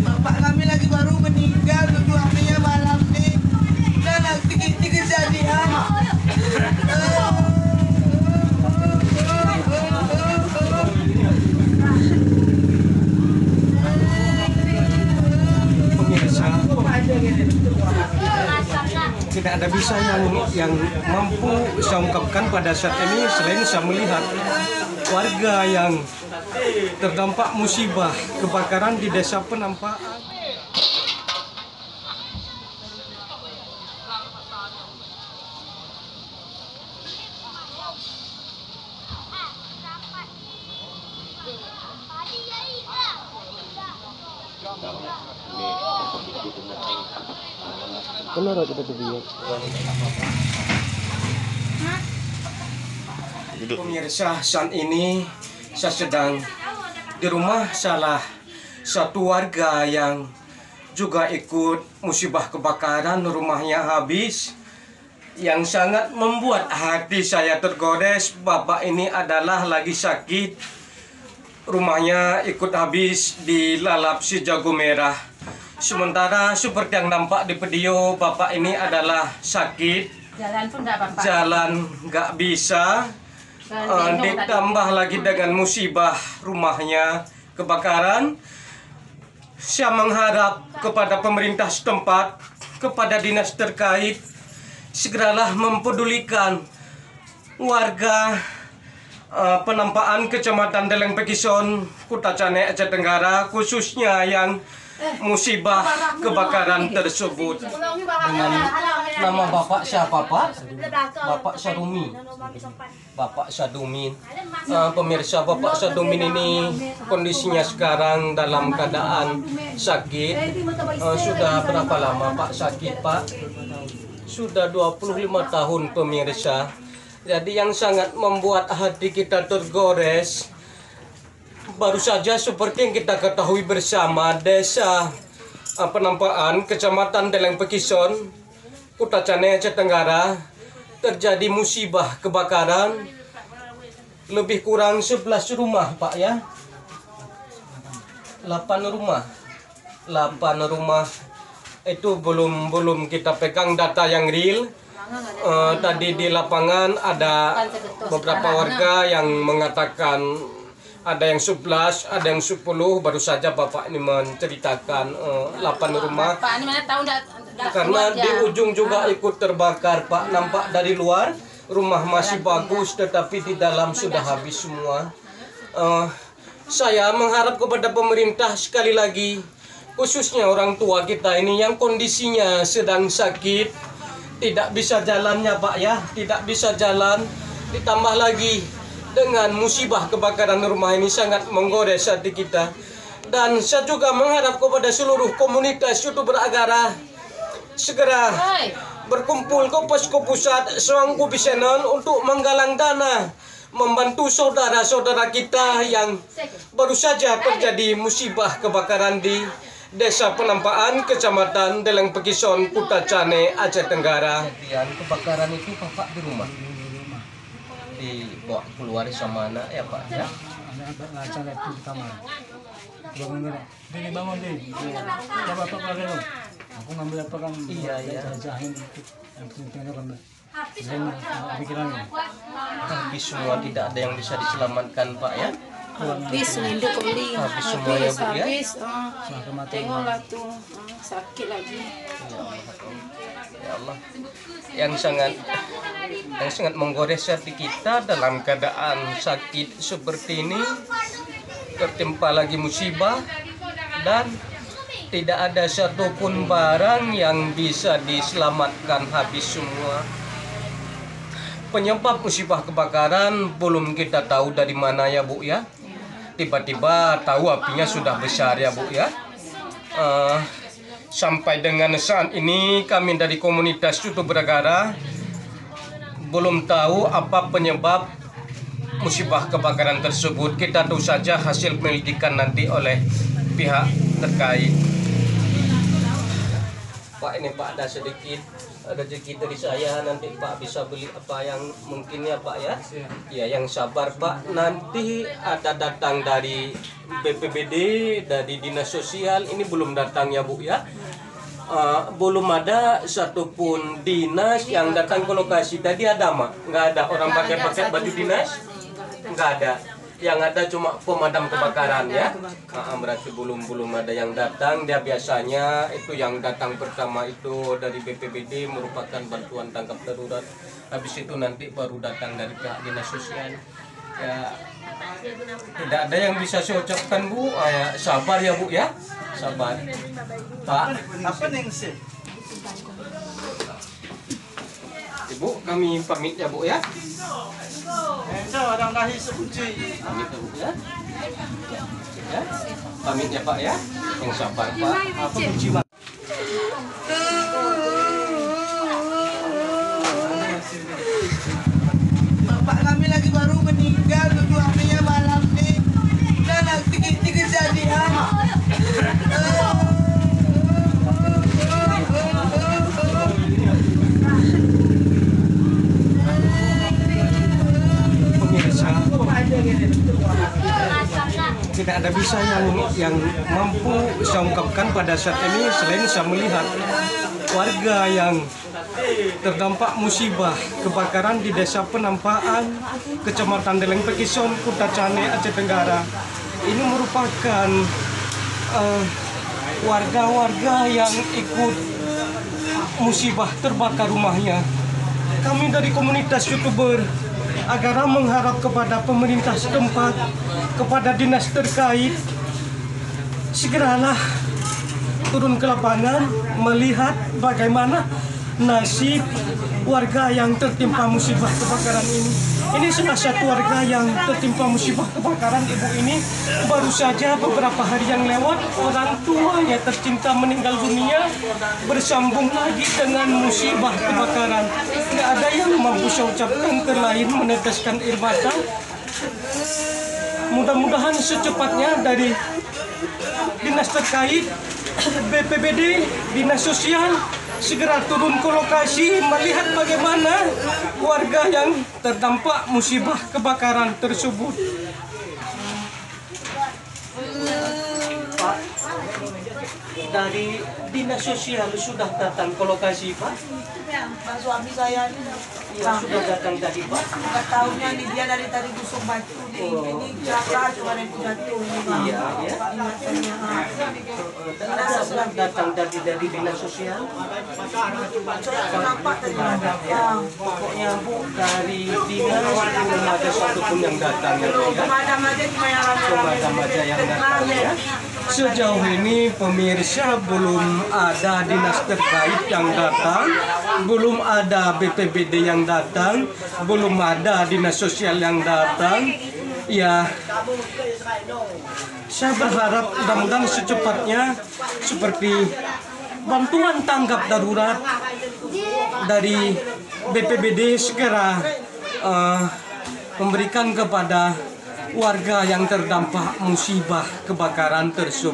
Bapak kami lagi baru meninggal, suaminya malam nih. Dan nanti ini kejadian. Pemirsa, tidak ada bisa yang mampu saya ungkapkan pada saat ini selain saya melihat warga yang terdampak musibah kebakaran di Desa Penampakan. Benar kita kebiak. Pemirsa, saat ini saya sedang di rumah salah satu warga yang juga ikut musibah kebakaran, rumahnya habis. Yang sangat membuat hati saya tergores, bapak ini adalah lagi sakit. Rumahnya ikut habis dilalap si jago merah. Sementara seperti yang nampak di video, bapak ini adalah sakit. Jalan pun nggak apa-apa. Jalan nggak bisa. Ditambah lagi dengan musibah rumahnya kebakaran. Saya mengharap kepada pemerintah setempat, kepada dinas terkait, segeralah mempedulikan warga Penampakan Kecamatan Deleng Pekison, Kota Cane, Aceh Tenggara, khususnya yang musibah kebakaran tersebut. Dengan nama bapak siapa, Pak? Bapak Sadumi. Bapak Sadumin. Pemirsa, Bapak Sadumin ini kondisinya sekarang dalam keadaan sakit. Sudah berapa lama Pak sakit, Pak? Sudah 25 tahun, pemirsa. Jadi yang sangat membuat hati kita tergores, baru saja seperti yang kita ketahui bersama, Desa Penampakan Kecamatan Deleng Pekison, Kota Cane, Aceh Tenggara, terjadi musibah kebakaran. Lebih kurang 11 rumah, Pak, ya. 8 rumah. 8 rumah itu belum kita pegang data yang real. Tadi di lapangan ada beberapa warga yang mengatakan ada yang 11, ada yang 10. Baru saja bapak ini menceritakan 8 rumah. Pak, ini mana tahu Karena di ujung juga ikut terbakar, Pak. Nampak dari luar rumah masih bagus, tetapi di dalam sudah habis semua. Saya mengharap kepada pemerintah sekali lagi, khususnya orang tua kita ini yang kondisinya sedang sakit, tidak bisa jalannya, Pak, ya, tidak bisa jalan. Ditambah lagi dengan musibah kebakaran rumah ini sangat menggores hati kita. Dan saya juga mengharap kepada seluruh komunitas YouTuber Agara segera berkumpul ke posko pusat Suangku Bisenon untuk menggalang dana membantu saudara-saudara kita yang baru saja terjadi musibah kebakaran di Desa Penampakan Kecamatan Deleng Pekison, Kota Cane, Aceh Tenggara. Kejadian kebakaran itu Bapak di rumah? Dibawa keluar sama anak ya, Pak, ya? Anak di kamar. Bangun deh. Coba Bapak pakai lo. Aku ngambil apa kan? Iya. Jajahin yang penting kan. Pikirannya. Habis semua, tidak ada yang bisa diselamatkan, Pak, ya? habis nindu kuli Habis semua ya, Bu, ya? habis tengoklah tuh sakit lagi. Ya Allah, yang sangat menggores hati kita dalam keadaan sakit seperti ini, tertimpa lagi musibah dan tidak ada satupun barang yang bisa diselamatkan, habis semua. Penyebab musibah kebakaran belum kita tahu dari mana ya, Bu, ya. Tiba-tiba tahu apinya sudah besar ya, Bu, ya. Sampai dengan saat ini kami dari komunitas YouTuber Agara belum tahu apa penyebab musibah kebakaran tersebut. Kita tahu saja hasil penyelidikan nanti oleh pihak terkait. Pak ini Pak ada sedikit rezeki dari saya, nanti Pak bisa beli apa yang mungkin ya Pak ya. Ya yang sabar Pak, nanti ada datang dari BPBD, dari Dinas Sosial, ini belum datang ya Bu ya. Belum ada satupun dinas yang datang ke lokasi. Tadi ada mak? Nggak ada orang pakai baju dinas? Nggak ada. Yang ada cuma pemadam kebakaran ya. Berarti belum ada yang datang. Dia biasanya itu yang datang pertama itu dari BPBD merupakan bantuan tanggap darurat. Habis itu nanti baru datang dari pihak dinas sosial. Ya tidak ada yang bisa saya ucapkan Bu. Sabar ya Bu ya. Sabar. Pak. Apa neng sih? Ibu kami pamit ya Bu ya. Orang lahir sekunci. Pamit ya Bu ya. Ya. Pamit ya Pak ya. Yang sabar Pak. Apa kunci Pak? Bapak kami lagi baru meninggal 7 harinya malam nih. Dan ini kejadian. Pemirsa, tidak ada bisa yang mampu saya ungkapkan pada saat ini selain saya melihat warga yang terdampak musibah kebakaran di Desa Penampaan, Kecamatan Deleng Pekison, Kota Cane, Aceh Tenggara. Ini merupakan warga-warga yang ikut musibah terbakar rumahnya. Kami dari komunitas YouTuber Agara mengharap kepada pemerintah setempat, kepada dinas terkait, segeralah turun ke lapangan melihat bagaimana nasib warga yang tertimpa musibah kebakaran ini. Ini salah satu warga yang tertimpa musibah kebakaran. Ibu ini baru saja beberapa hari yang lewat orang tuanya tercinta meninggal dunia, bersambung lagi dengan musibah kebakaran. Tidak ada yang mampu saya ucapkan terlain meneteskan air mata. Mudah-mudahan secepatnya dari dinas terkait, BPBD, Dinas Sosial segera turun ke lokasi melihat bagaimana warga yang terdampak musibah kebakaran tersebut. Pak, dari Dinas Sosial sudah datang ke lokasi Pak? Pak suami saya ini Ya sudah datang tadi Pak. nggak tahunya nih dia dari tadi busuk batu nih. Ini jatuh cuma yang jatuh ini Pak. Iya, ya. Ingatannya. Ada sudah datang dari Dinas Sosial. Saya nampak tadi ada. Pokoknya Bu dari dinas belum ada satupun yang datang ya Bu ya. Pemadam aja cuma yang Pemadam aja yang datang ya. Sejauh ini pemirsa belum ada dinas terkait yang datang, belum ada BPBD yang datang, belum ada dinas sosial yang datang. Ya, saya berharap mudah-mudahan secepatnya seperti bantuan tanggap darurat dari BPBD segera memberikan kepada warga yang terdampak musibah kebakaran tersebut.